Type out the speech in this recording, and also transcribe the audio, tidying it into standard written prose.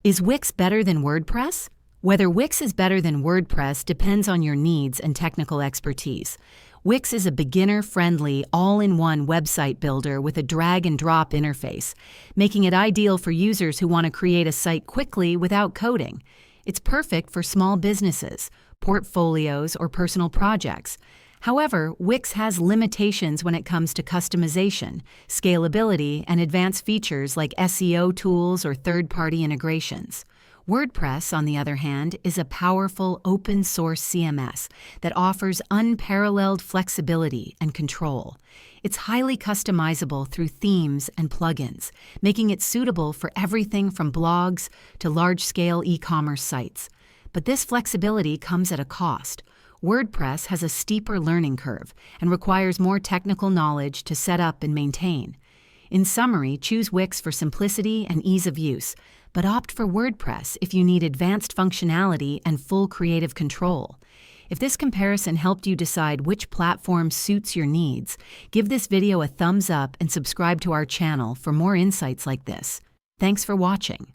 Is Wix better than WordPress? Whether Wix is better than WordPress depends on your needs and technical expertise. Wix is a beginner-friendly, all-in-one website builder with a drag-and-drop interface, making it ideal for users who want to create a site quickly without coding. It's perfect for small businesses, portfolios, or personal projects. However, Wix has limitations when it comes to customization, scalability, and advanced features like SEO tools or third-party integrations. WordPress, on the other hand, is a powerful open-source CMS that offers unparalleled flexibility and control. It's highly customizable through themes and plugins, making it suitable for everything from blogs to large-scale e-commerce sites. But this flexibility comes at a cost. WordPress has a steeper learning curve and requires more technical knowledge to set up and maintain. In summary, choose Wix for simplicity and ease of use, but opt for WordPress if you need advanced functionality and full creative control. If this comparison helped you decide which platform suits your needs, give this video a thumbs up and subscribe to our channel for more insights like this. Thanks for watching.